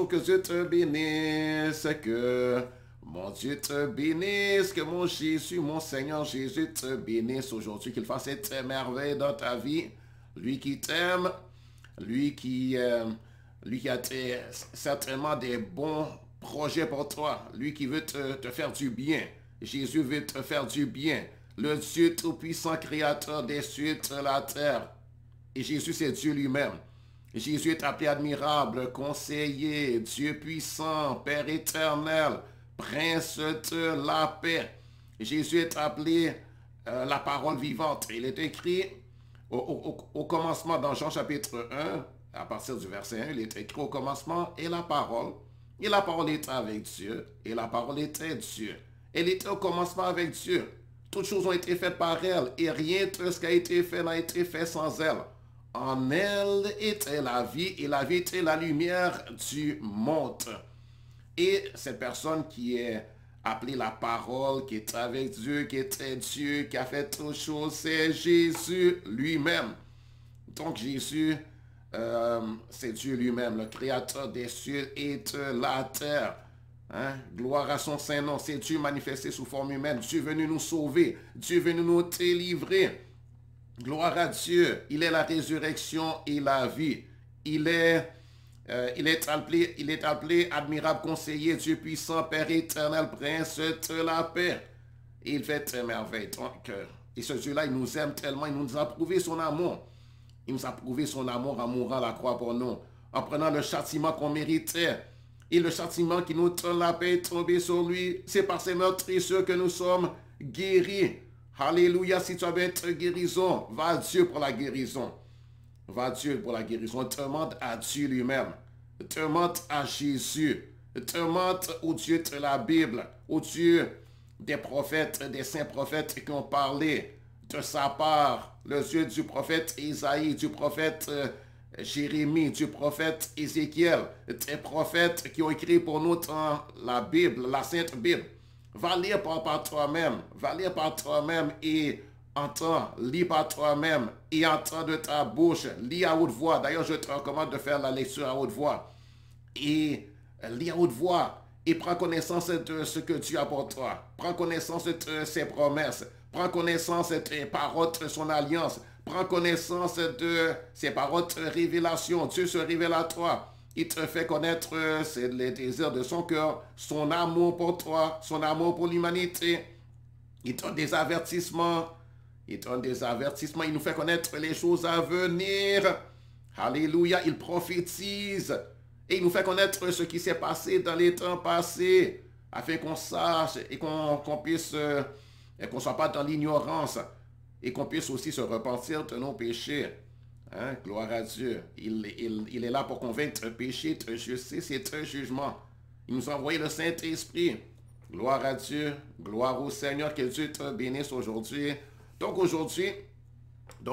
Bonjour, que Dieu te bénisse, que mon Dieu te bénisse, que mon Jésus, mon Seigneur Jésus te bénisse aujourd'hui, qu'il fasse cette merveille dans ta vie. Lui qui t'aime, lui qui, lui qui a certainement des bons projets pour toi, lui qui veut te faire du bien. Jésus veut te faire du bien. Le Dieu tout-puissant, créateur des cieux et de la terre. Et Jésus, c'est Dieu lui-même. Jésus est appelé admirable, conseiller, Dieu puissant, Père éternel, Prince de la paix. Jésus est appelé la parole vivante. Il est écrit au commencement dans Jean chapitre 1, à partir du verset 1, il est écrit au commencement et la parole était avec Dieu, et la parole était Dieu. Elle était au commencement avec Dieu. Toutes choses ont été faites par elle, et rien de ce qui a été fait n'a été fait sans elle. En elle était la vie, et la vie était la lumière du monde. Et cette personne qui est appelée la parole, qui est avec Dieu, qui était Dieu, qui a fait toutes choses, c'est Jésus lui-même. Donc Jésus, c'est Dieu lui-même, le créateur des cieux et de la terre. Hein? Gloire à son Saint-Nom. C'est Dieu manifesté sous forme humaine. Dieu venu nous sauver. Dieu venu nous délivrer. Gloire à Dieu. Il est la résurrection et la vie. Il est appelé admirable conseiller, Dieu puissant, Père éternel, Prince de la paix. Et il fait très merveille. Donc, et ce Dieu-là, il nous aime tellement, il nous a prouvé son amour. Il nous a prouvé son amour en mourant à la croix pour nous, en prenant le châtiment qu'on méritait. Et le châtiment qui nous donne la paix est tombé sur lui. C'est par ses meurtrissures que nous sommes guéris. Alléluia, si tu as besoin de guérison, va à Dieu pour la guérison. Va à Dieu pour la guérison. Demande à Dieu lui-même. Demande à Jésus. Demande au Dieu de la Bible, au Dieu des prophètes, des saints prophètes qui ont parlé de sa part. Le Dieu du prophète Isaïe, du prophète Jérémie, du prophète Ézéchiel, des prophètes qui ont écrit pour nous dans la Bible, la Sainte Bible. Va lire par toi-même, va lire par toi-même et entends, lis par toi-même et entends de ta bouche, lis à haute voix. D'ailleurs, je te recommande de faire la lecture à haute voix. Et lis à haute voix et prends connaissance de ce que Dieu a pour toi. Prends connaissance de ses promesses. Prends connaissance des paroles de son alliance. Prends connaissance de ses paroles de révélation. Dieu se révèle à toi. Il te fait connaître les désirs de son cœur, son amour pour toi, son amour pour l'humanité. Il donne des avertissements. Il donne des avertissements. Il nous fait connaître les choses à venir. Alléluia. Il prophétise. Et il nous fait connaître ce qui s'est passé dans les temps passés, afin qu'on sache et qu'on puisse, et qu'on ne soit pas dans l'ignorance, et qu'on puisse aussi se repentir de nos péchés. Hein? Gloire à Dieu. Il est là pour convaincre péché, de justice et de jugement. Il nous a envoyé le Saint-Esprit. Gloire à Dieu. Gloire au Seigneur. Que Dieu te bénisse aujourd'hui. Donc aujourd'hui,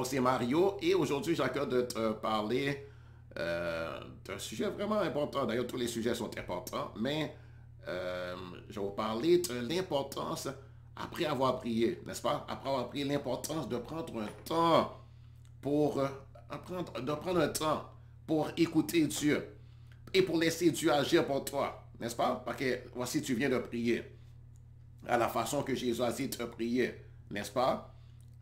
c'est Mario, et aujourd'hui j'ai à cœur de te parler d'un sujet vraiment important. D'ailleurs, tous les sujets sont importants, mais je vais vous parler de l'importance, après avoir prié, n'est-ce pas? Après avoir prié, l'importance de prendre un temps pour écouter Dieu et pour laisser Dieu agir pour toi, n'est-ce pas? Parce que voici, tu viens de prier à la façon que Jésus a dit de prier, n'est-ce pas?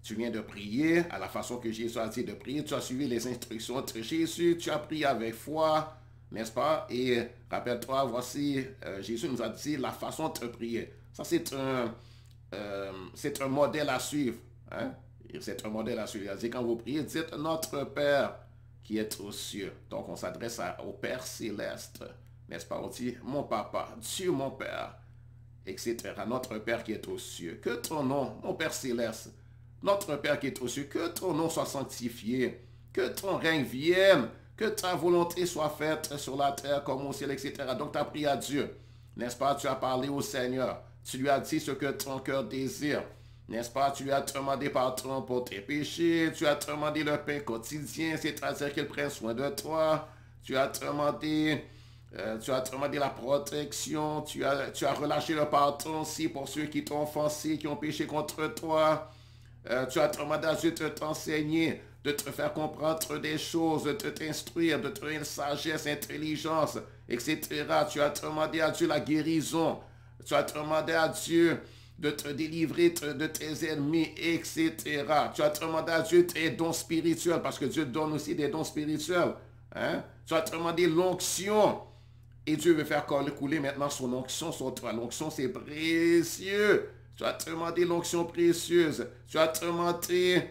Tu viens de prier à la façon que Jésus a dit de prier. Tu as suivi les instructions de Jésus. Tu as prié avec foi, n'est-ce pas? Et rappelle-toi, voici, Jésus nous a dit la façon de prier. Ça, c'est un modèle à suivre. Hein? C'est un modèle à suivre. Il a dit, quand vous priez, dites notre Père qui est aux cieux. Donc, on s'adresse au Père céleste, n'est-ce pas? On dit, mon Papa, Dieu mon Père, etc. Notre Père qui est aux cieux. Que ton nom, mon Père céleste, notre Père qui est aux cieux, que ton nom soit sanctifié, que ton règne vienne, que ta volonté soit faite sur la terre comme au ciel, etc. Donc tu as prié à Dieu, n'est-ce pas? Tu as parlé au Seigneur, tu lui as dit ce que ton cœur désire, n'est-ce pas? Tu lui as demandé pardon pour tes péchés, tu as demandé le pain quotidien, c'est-à-dire qu'il prenne soin de toi, tu as demandé la protection, tu as relâché le pardon aussi pour ceux qui t'ont offensé, qui ont péché contre toi. Tu as demandé à Dieu de t'enseigner, de te faire comprendre des choses, de t'instruire, de te donner une sagesse, intelligence etc. Tu as demandé à Dieu la guérison. Tu as demandé à Dieu de te délivrer de tes ennemis, etc. Tu as demandé à Dieu tes dons spirituels, parce que Dieu donne aussi des dons spirituels. Hein? Tu as demandé l'onction. Et Dieu veut faire couler maintenant son onction sur toi. L'onction, c'est précieux. Tu as demandé l'onction précieuse. Tu as demandé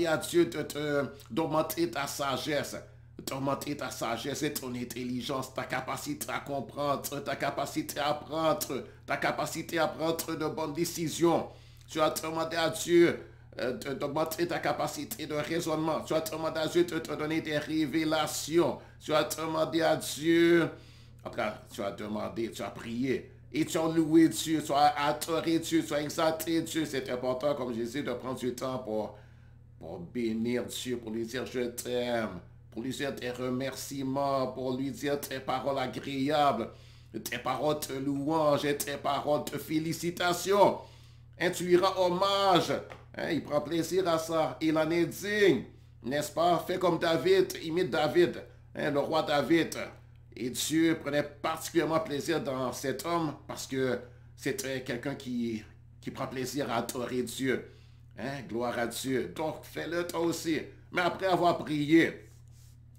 à Dieu d'augmenter ta sagesse. D'augmenter ta sagesse et ton intelligence, ta capacité à comprendre, ta capacité à apprendre, ta capacité à prendre de bonnes décisions. Tu as demandé à Dieu d'augmenter ta capacité de raisonnement. Tu as demandé à Dieu de te donner des révélations. Tu as demandé à Dieu, en tout cas, tu as demandé, tu as prié. Et tu as loué Dieu, tu as adoré Dieu, tu as exalté Dieu. C'est important, comme Jésus, de prendre du temps pour bénir Dieu, pour lui dire je t'aime, pour lui dire des remerciements, pour lui dire tes paroles agréables, tes paroles de louange et tes paroles de félicitations. Hein, tu lui rends hommage. Hein, il prend plaisir à ça. Il en est digne. N'est-ce pas? Fais comme David, imite David, hein, le roi David. Et Dieu prenait particulièrement plaisir dans cet homme parce que c'était quelqu'un qui prend plaisir à adorer Dieu. Hein, gloire à Dieu. Donc, fais-le toi aussi. Mais après avoir prié,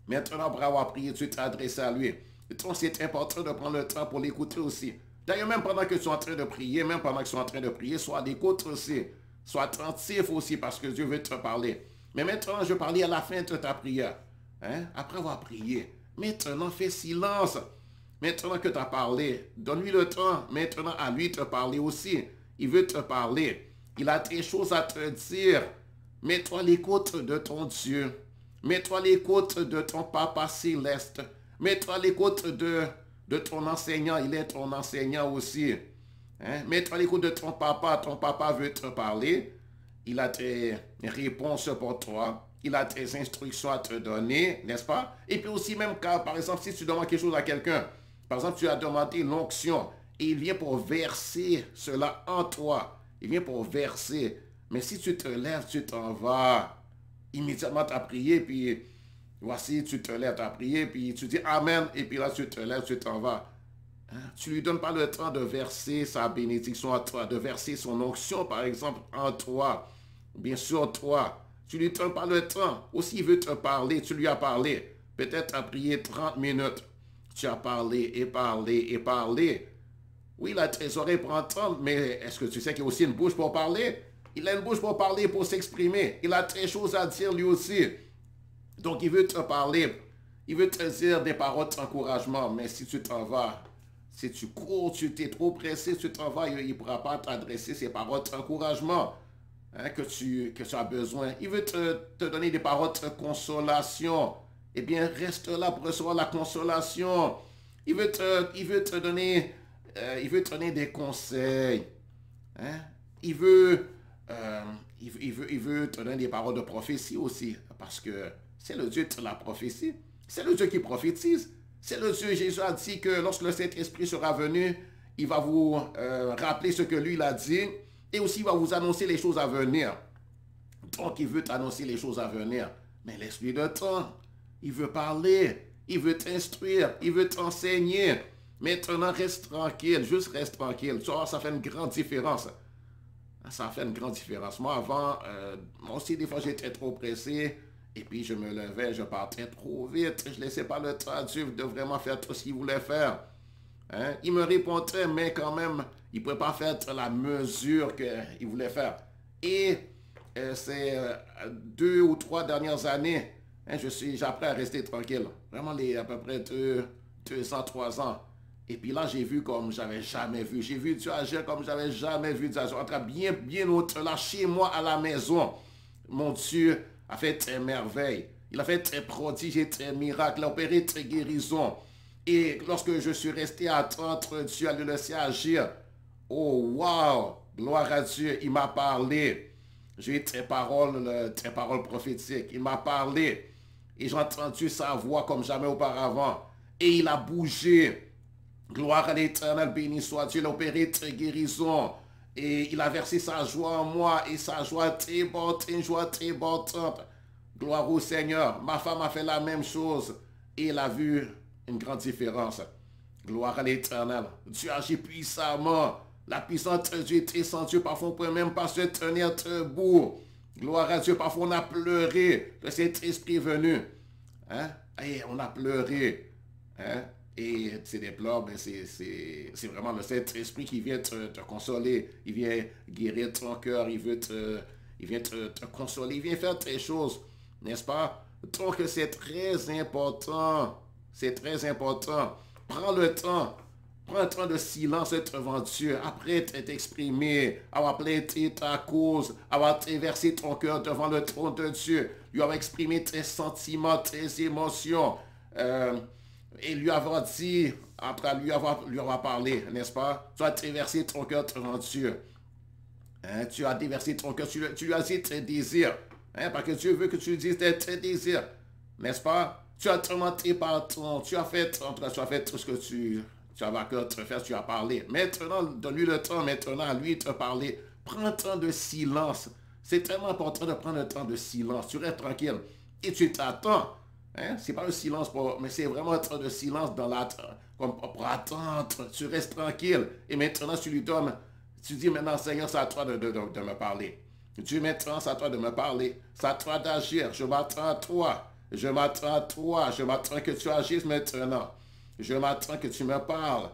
maintenant après avoir prié, tu t'es adressé à lui. Donc, c'est important de prendre le temps pour l'écouter aussi. D'ailleurs, même pendant que tu es en train de prier, sois à l'écoute aussi. Sois attentif aussi parce que Dieu veut te parler. Mais maintenant, je parlais à la fin de ta prière. Hein? Après avoir prié, maintenant, fais silence. Maintenant que tu as parlé, donne-lui le temps. Maintenant, à lui te parler aussi. Il veut te parler. Il a des choses à te dire. Mets-toi à l'écoute de ton Dieu. Mets-toi à l'écoute de ton Papa céleste. Mets-toi à l'écoute de ton enseignant. Il est ton enseignant aussi. Hein? Mets-toi à l'écoute de ton papa. Ton papa veut te parler. Il a des réponses pour toi. Il a des instructions à te donner, n'est-ce pas? Et puis aussi, même quand, par exemple, si tu demandes quelque chose à quelqu'un, par exemple, tu as demandé l'onction et il vient pour verser cela en toi. Il vient pour verser. Mais si tu te lèves, tu t'en vas. Immédiatement, tu as prié, puis voici, tu te lèves, tu as prié, puis tu dis Amen, et puis là, tu te lèves, tu t'en vas. Hein? Tu ne lui donnes pas le temps de verser sa bénédiction à toi, de verser son onction, par exemple, en toi. Bien sûr, toi. Tu ne lui donnes pas le temps. Aussi, il veut te parler, tu lui as parlé. Peut-être tu as prié 30 minutes. Tu as parlé et parlé et parlé. Oui, il a tes oreilles pour entendre, mais est-ce que tu sais qu'il a aussi une bouche pour parler? Il a une bouche pour parler, pour s'exprimer. Il a très choses à dire lui aussi. Donc, il veut te parler. Il veut te dire des paroles d'encouragement. Mais si tu t'en vas, si tu cours, tu t'es trop pressé, tu t'en vas, il ne pourra pas t'adresser ces paroles d'encouragement, hein, que tu as besoin. Il veut te donner des paroles de consolation. Eh bien, reste là pour recevoir la consolation. Il veut te donner des conseils. Hein? Il veut te donner des paroles de prophétie aussi. Parce que c'est le Dieu de la prophétie. C'est le Dieu qui prophétise. C'est le Dieu, Jésus a dit que lorsque le Saint-Esprit sera venu, il va vous rappeler ce que lui il a dit. Et aussi, il va vous annoncer les choses à venir. Donc, il veut t'annoncer les choses à venir. Mais laisse-lui le temps. Il veut parler. Il veut t'instruire. Il veut t'enseigner. Maintenant, reste tranquille. Juste reste tranquille. Tu vois, ça fait une grande différence. Ça fait une grande différence. Moi, avant, moi aussi, des fois, j'étais trop pressé. Et puis, je me levais, je partais trop vite. Je ne laissais pas le temps à Dieu de vraiment faire tout ce qu'il voulait faire. Hein? Il me répondait, mais quand même, il ne pouvait pas faire la mesure qu'il voulait faire. Et ces 2 ou 3 dernières années, hein, j'apprends à rester tranquille. Vraiment, à peu près 2 ans, 3 ans. Et puis là, j'ai vu comme j'avais jamais vu. J'ai vu Dieu agir comme j'avais jamais vu Dieu agir. En tout cas, bien au-delà, chez moi, à la maison. Mon Dieu a fait des merveilles. Il a fait des prodiges et des miracles. Il a opéré des guérisons. Et lorsque je suis resté à attendre Dieu à le laisser agir, oh wow, gloire à Dieu, il m'a parlé. J'ai eu tes paroles prophétiques. Il m'a parlé. Et j'ai entendu sa voix comme jamais auparavant. Et il a bougé. Gloire à l'Éternel, béni soit Dieu, il a opéré tes guérisons. Et il a versé sa joie en moi. Et sa joie déborde, une joie débordante. Gloire au Seigneur. Ma femme a fait la même chose. Et elle a vu une grande différence. Gloire à l'Éternel. Dieu agit puissamment. La puissance de Dieu est très sans Dieu. Parfois, on ne peut même pas se tenir debout. Gloire à Dieu. Parfois, on a pleuré de cet esprit venu. Hein? Et on a pleuré. Hein? Et c'est des pleurs, mais c'est vraiment le Saint-Esprit qui vient te consoler. Il vient guérir ton cœur. Il vient te consoler. Il vient faire des choses. N'est-ce pas? Donc, c'est très important. C'est très important. Prends le temps. Prends un temps de silence devant Dieu. Après t'exprimer, avoir plaidé ta cause, avoir versé ton cœur devant le trône de Dieu, lui avoir exprimé tes sentiments, tes émotions, et lui avoir dit, après lui avoir parlé, n'est-ce pas? Tu as déversé ton cœur devant Dieu. Hein? Tu as déversé ton cœur, tu lui as dit tes désirs. Hein? Parce que Dieu veut que tu lui dises tes désirs. N'est-ce pas? Tu as tourmenté par tu as fait tout ce que tu avais à cœur de te faire, tu as parlé. Maintenant, donne-lui le temps, maintenant, à lui de te parler. Prends un temps de silence. C'est tellement important de prendre un temps de silence. Tu restes tranquille et tu t'attends. Hein? Ce n'est pas un silence, mais c'est vraiment un temps de silence comme pour attendre. Tu restes tranquille. Et maintenant, tu lui donnes, tu dis maintenant, Seigneur, c'est à toi de me parler. Dieu, maintenant, c'est à toi de me parler. C'est à toi d'agir. Je m'attends à toi. Je m'attends à toi. Je m'attends que tu agisses maintenant. Je m'attends que tu me parles.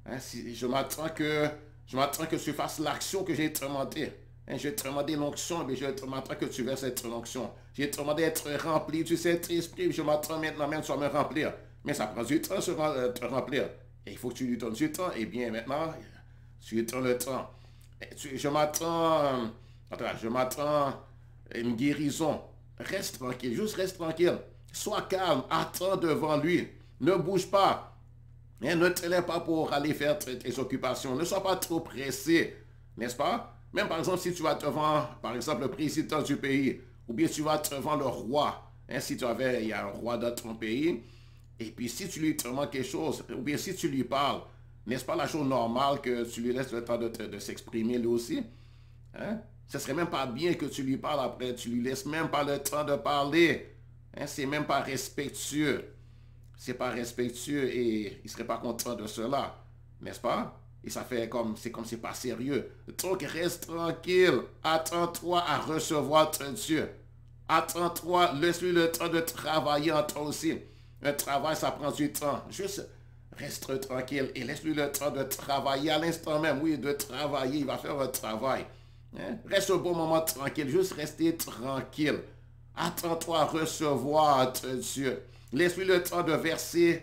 Hein, je m'attends que tu fasses l'action que j'ai demandé. Hein, j'ai demandé l'onction, mais je m'attends que tu verses cette onction. J'ai demandé d'être rempli du Saint-Esprit. Je m'attends maintenant même sur me remplir. Mais ça prend du temps de te remplir. Et il faut que tu lui donnes du temps. Et bien maintenant, tu lui donnes le temps. Je m'attends à une guérison. Reste tranquille, juste reste tranquille. Sois calme, attends devant lui. Ne bouge pas. Hein, ne te lève pas pour aller faire tes occupations. Ne sois pas trop pressé, n'est-ce pas? Même par exemple, si tu vas devant, par exemple, le président du pays, ou bien tu vas devant le roi, hein, il y a un roi dans ton pays, et puis si tu lui demandes quelque chose, ou bien si tu lui parles, n'est-ce pas la chose normale que tu lui laisses le temps de s'exprimer lui aussi? Hein? Ce serait même pas bien que tu lui parles après, tu lui laisses même pas le temps de parler. Hein? C'est même pas respectueux. C'est pas respectueux et il serait pas content de cela, n'est-ce pas? Et ça fait c'est pas sérieux. Donc reste tranquille, attends-toi à recevoir ton Dieu. Attends-toi, laisse-lui le temps de travailler en toi aussi. Un travail, ça prend du temps. Juste reste tranquille et laisse-lui le temps de travailler à l'instant même. Oui, de travailler, il va faire un travail. Hein? Reste un bon moment tranquille, juste rester tranquille. Attends-toi à recevoir ton Dieu. Laisse-lui le temps de verser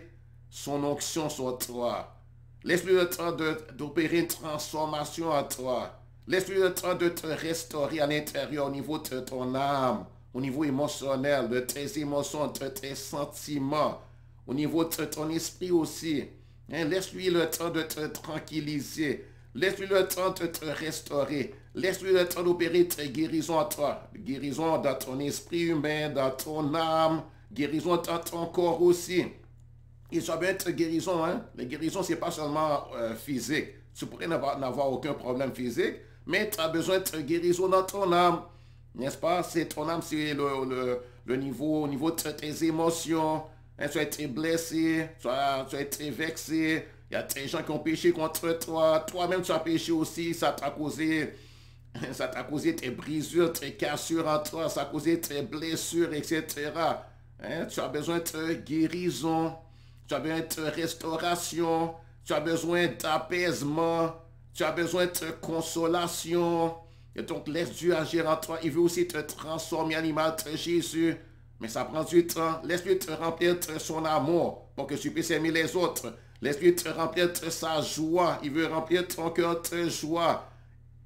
son onction sur toi. Laisse-lui le temps d'opérer une transformation en toi. Laisse-lui le temps de te restaurer à l'intérieur au niveau de ton âme, au niveau émotionnel, de tes émotions, de tes sentiments, au niveau de ton esprit aussi. Hein? Laisse-lui le temps de te tranquilliser. Laisse-lui le temps de te restaurer. Laisse-lui le temps d'opérer tes guérisons en toi. Guérison dans ton esprit humain, dans ton âme, guérison dans ton corps aussi. Et ça peut être guérison, hein? Les guérisons, ce n'est pas seulement physique. Tu pourrais n'avoir aucun problème physique, mais tu as besoin de guérison dans ton âme. N'est-ce pas? C'est ton âme, c'est le niveau, au niveau de tes émotions. Hein? Tu as été blessé, tu as été vexé. Il y a des gens qui ont péché contre toi. Toi-même, tu as péché aussi. Ça t'a causé tes brisures, tes cassures en toi. Ça a causé tes blessures, etc. Hein? Tu as besoin de guérison. Tu as besoin de restauration. Tu as besoin d'apaisement. Tu as besoin de consolation. Et donc, laisse Dieu agir en toi. Il veut aussi te transformer en l'image de Jésus. Mais ça prend du temps. Laisse-lui te remplir de son amour pour que tu puisses aimer les autres. Laisse-lui te remplir de sa joie. Il veut remplir ton cœur de joie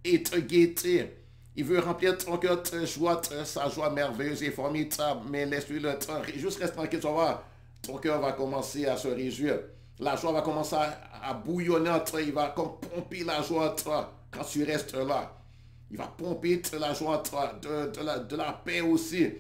et de gaieté. Il veut remplir ton cœur de joie, de sa joie merveilleuse et formidable. Mais laisse-lui le temps. Juste reste tranquille, tu vas voir. Ton cœur va commencer à se réjouir. La joie va commencer à bouillonner en toi. Il va comme pomper la joie en toi quand tu restes là. Il va pomper de la joie en toi, de la paix aussi.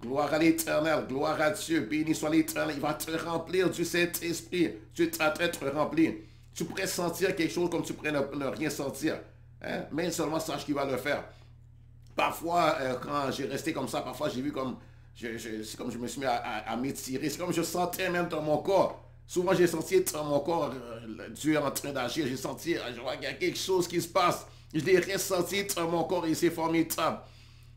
Gloire à l'Éternel, gloire à Dieu, béni soit l'Éternel. Il va te remplir du Saint-Esprit. Tu es en train de te remplir. Tu pourrais sentir quelque chose comme tu pourrais ne rien sentir. Hein? Mais seulement sache qu'il va le faire. Parfois, quand j'ai resté comme ça, parfois j'ai vu comme... c'est comme je me suis mis à m'étirer. C'est comme je sentais même dans mon corps. Souvent, j'ai senti dans mon corps, Dieu est en train d'agir. J'ai senti, je vois qu'il y a quelque chose qui se passe. Je l'ai ressenti dans mon corps et c'est formidable.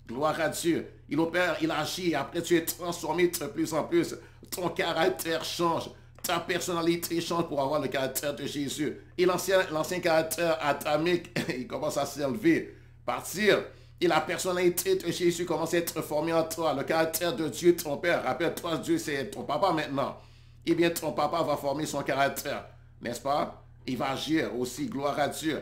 Gloire à Dieu. Il opère, il agit. Après, tu es transformé de plus en plus. Ton caractère change. Ta personnalité change pour avoir le caractère de Jésus. Et l'ancien caractère adamique, il commence à s'élever, partir. Et la personnalité de Jésus commence à être formée en toi. Le caractère de Dieu, ton Père. Rappelle-toi, Dieu, c'est ton papa maintenant. Eh bien, ton papa va former son caractère. N'est-ce pas? Il va agir aussi. Gloire à Dieu.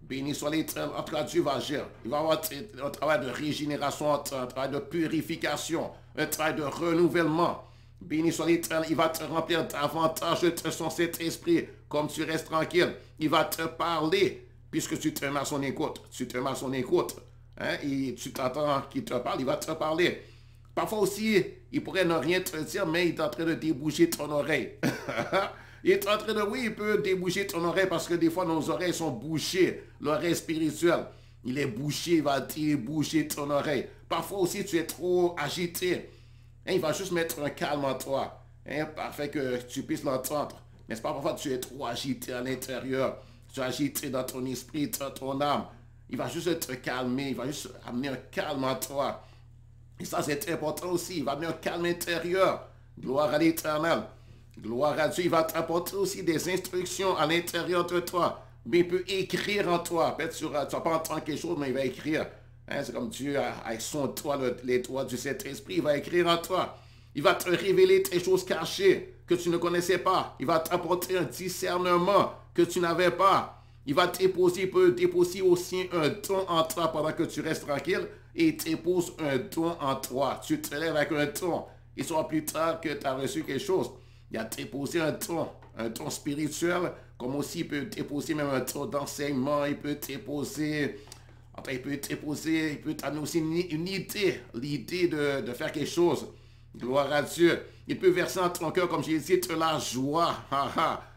Béni soit l'Éternel. En tout cas, Dieu va agir. Il va avoir un travail de régénération, un travail de purification, un travail de renouvellement. Béni soit l'Éternel. Il va te remplir davantage de son Saint-Esprit. Comme tu restes tranquille, il va te parler puisque tu te mets à son écoute. Tu te mets à son écoute. Hein? Et tu t'attends qu'il te parle, il va te parler. Parfois aussi, il pourrait ne rien te dire, mais il est en train de déboucher ton oreille. Il est en train de, oui, il peut déboucher ton oreille parce que des fois, nos oreilles sont bouchées. L'oreille spirituelle, il est bouché, il va déboucher ton oreille. Parfois aussi, tu es trop agité. Hein, il va juste mettre un calme en toi, hein, afin que tu puisses l'entendre. N'est-ce pas? Parfois, tu es trop agité à l'intérieur. Tu es agité dans ton esprit, dans ton âme. Il va juste te calmer, il va juste amener un calme en toi. Et ça, c'est important aussi. Il va amener un calme intérieur. Gloire à l'Éternel. Gloire à Dieu. Il va t'apporter aussi des instructions à l'intérieur de toi. Mais il peut écrire en toi. Peut-être tu ne vas pas entendre quelque chose, mais il va écrire. Hein, c'est comme Dieu avec son toit, les toits du Saint-Esprit. Il va écrire en toi. Il va te révéler des choses cachées que tu ne connaissais pas. Il va t'apporter un discernement que tu n'avais pas. Il va déposer, peut déposer aussi un don en toi pendant que tu restes tranquille. Et il dépose un don en toi. Tu te lèves avec un don. Et soit plus tard que tu as reçu quelque chose. Il a déposé un don spirituel, comme aussi il peut déposer même un don d'enseignement, il peut déposer, enfin, il peut t'amener aussi une idée, l'idée de faire quelque chose. Gloire à Dieu. Il peut verser en ton cœur, comme j'ai dit, de la joie.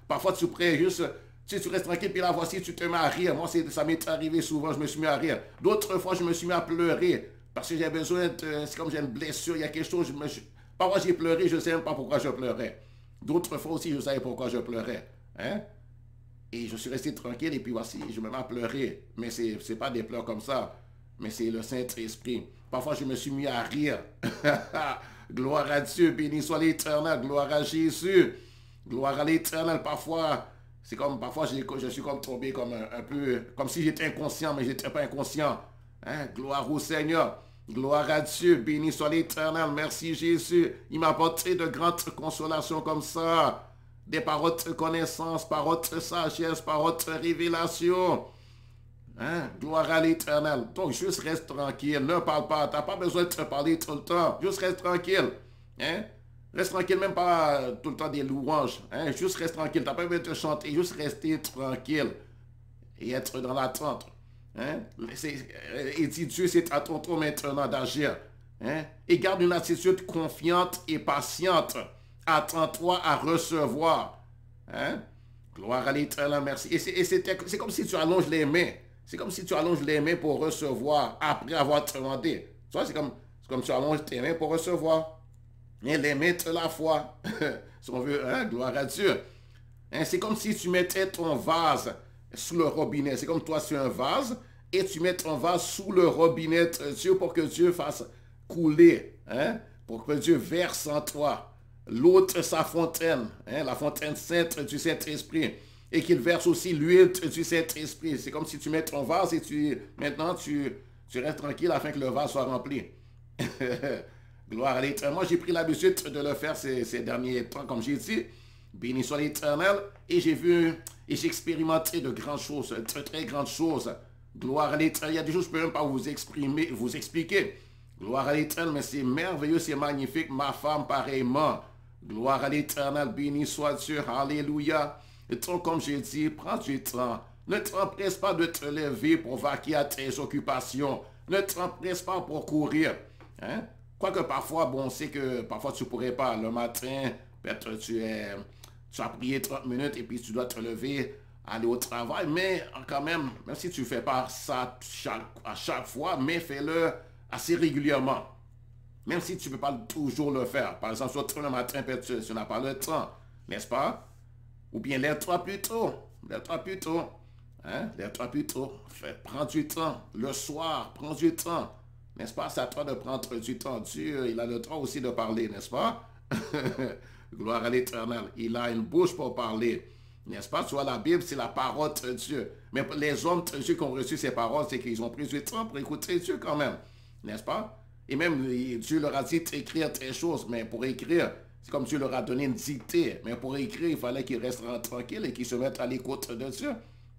Parfois tu pourrais juste, tu restes tranquille, puis là, voici, tu te mets à rire. Moi, ça m'est arrivé souvent, je me suis mis à rire. D'autres fois, je me suis mis à pleurer, parce que j'ai besoin de, c'est comme j'ai une blessure, il y a quelque chose, parfois j'ai pleuré, je ne sais même pas pourquoi je pleurais. D'autres fois aussi, je savais pourquoi je pleurais. Hein? Et je suis resté tranquille et puis voici, je me mets à pleurer. Mais ce n'est pas des pleurs comme ça, mais c'est le Saint-Esprit. Parfois, je me suis mis à rire. Gloire à Dieu, béni soit l'Éternel, gloire à Jésus. Gloire à l'Éternel. Parfois, je suis comme tombé comme un peu, comme si j'étais inconscient, mais je n'étais pas inconscient. Hein? Gloire au Seigneur. Gloire à Dieu, béni soit l'Éternel, merci Jésus. Il m'a apporté de grandes consolations comme ça. Des paroles de connaissance, paroles de sagesse, paroles de révélation. Hein? Gloire à l'Éternel. Donc, juste reste tranquille, ne parle pas. Tu n'as pas besoin de te parler tout le temps. Juste reste tranquille. Hein? Reste tranquille, même pas tout le temps des louanges. Hein? Juste reste tranquille. Tu n'as pas besoin de te chanter. Juste rester tranquille et être dans l'attente. Hein? Et dit Dieu, c'est à ton tour maintenant d'agir. Hein? Et garde une attitude confiante et patiente. Attends-toi à recevoir. Hein? Gloire à l'Éternel, merci. Et c'est comme si tu allonges les mains. C'est comme si tu allonges les mains pour recevoir après avoir demandé. Tu vois, c'est comme tu allonges tes mains pour recevoir. Et les mains de la foi. Si on veut, hein? Gloire à Dieu. Hein? C'est comme si tu mettais ton vase sous le robinet. C'est comme toi sur un vase et tu mets ton vase sous le robinet de Dieu pour que Dieu fasse couler, hein? Pour que Dieu verse en toi l'eau de sa fontaine, hein? La fontaine sainte du Saint-Esprit, et qu'il verse aussi l'huile du Saint-Esprit. C'est comme si tu mets ton vase et maintenant tu restes tranquille afin que le vase soit rempli. Gloire à l'Éternel. Moi, j'ai pris l'habitude de le faire ces derniers temps, comme j'ai dit. Béni soit l'Éternel. Et j'ai vu et j'ai expérimenté de grandes choses, de très, très grandes choses. Gloire à l'Éternel. Il y a des choses que je ne peux même pas vous expliquer. Gloire à l'Éternel, mais c'est merveilleux, c'est magnifique. Ma femme, pareillement. Gloire à l'Éternel, béni soit Dieu. Alléluia. Et toi, comme j'ai dit, prends du temps. Ne t'empresse pas de te lever pour vaquer à tes occupations. Ne t'empresse pas pour courir. Hein? Quoique parfois, bon, on sait que parfois tu ne pourrais pas. Le matin, peut-être tu as prié 30 minutes et puis tu dois te lever, aller au travail. Mais quand même si tu ne fais pas ça à chaque fois, mais fais-le assez régulièrement. Même si tu ne peux pas toujours le faire. Par exemple, surtout le matin, peut-être tu n'as pas le temps, n'est-ce pas? Ou bien lève-toi plus tôt. Lève-toi plus tôt. Hein? Lève-toi plus tôt. Prends du temps. Le soir, prends du temps. N'est-ce pas? C'est à toi de prendre du temps. Dieu, il a le temps aussi de parler, n'est-ce pas? Gloire à l'Éternel. Il a une bouche pour parler. N'est-ce pas? Tu vois, la Bible, c'est la parole de Dieu. Mais les hommes de Dieu qui ont reçu ces paroles, c'est qu'ils ont pris du temps pour écouter Dieu quand même. N'est-ce pas? Et même, Dieu leur a dit d'écrire des choses. Mais pour écrire, c'est comme Dieu leur a donné une dictée. Mais pour écrire, il fallait qu'ils restent tranquilles et qu'ils se mettent à l'écoute de Dieu.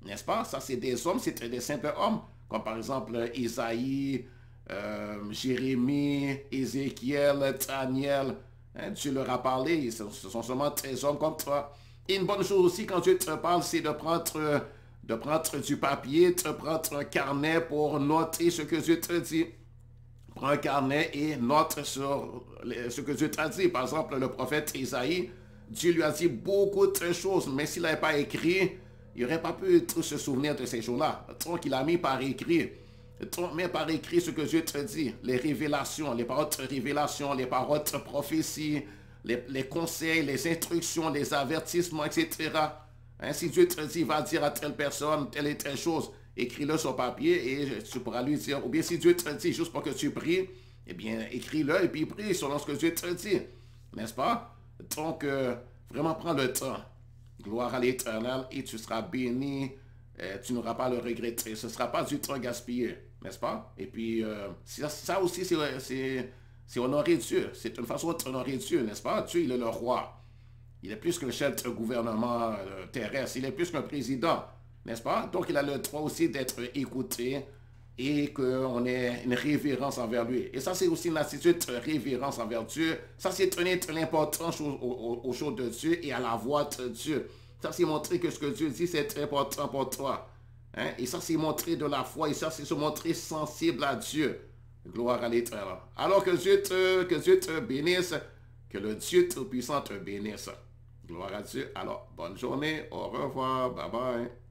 N'est-ce pas? Ça, c'est des hommes, c'est des simples hommes. Comme par exemple Isaïe, Jérémie, Ézéchiel, Daniel. Hein, Dieu leur a parlé. Ce sont seulement des hommes comme toi. Et une bonne chose aussi quand Dieu te parle, c'est de prendre du papier, de prendre un carnet pour noter ce que Dieu te dit. Prends un carnet et note sur ce que Dieu t'a dit. Par exemple, le prophète Isaïe, Dieu lui a dit beaucoup de choses, mais s'il n'avait pas écrit, il n'aurait pas pu se souvenir de ces choses-là. Donc, il a mis par écrit. Mets par écrit ce que Dieu te dit. Les révélations, les paroles de révélation, les paroles de prophétie, les conseils, les instructions, les avertissements, etc. Hein, si Dieu te dit, va dire à telle personne telle et telle chose, écris-le sur papier et tu pourras lui dire. Ou bien si Dieu te dit juste pour que tu pries, eh bien, écris-le et puis prie selon ce que Dieu te dit. N'est-ce pas? Donc, vraiment prends le temps. Gloire à l'Éternel et tu seras béni. Tu n'auras pas à le regretter. Ce ne sera pas du temps gaspillé. N'est-ce pas? Et puis, ça aussi, c'est honorer Dieu. C'est une façon d'honorer Dieu, n'est-ce pas? Dieu, il est le roi. Il est plus qu'un chef de gouvernement terrestre. Il est plus qu'un président, n'est-ce pas? Donc, il a le droit aussi d'être écouté et qu'on ait une révérence envers lui. Et ça, c'est aussi une attitude de révérence envers Dieu. Ça, c'est donner de l'importance aux choses de Dieu et à la voix de Dieu. Ça, c'est montrer que ce que Dieu dit, c'est important pour toi. Hein? Et ça, c'est montrer de la foi. Et ça, c'est se montrer sensible à Dieu. Gloire à l'Éternel. Alors que Dieu te bénisse, que le Dieu Tout-Puissant te bénisse. Gloire à Dieu. Alors, bonne journée. Au revoir. Bye bye.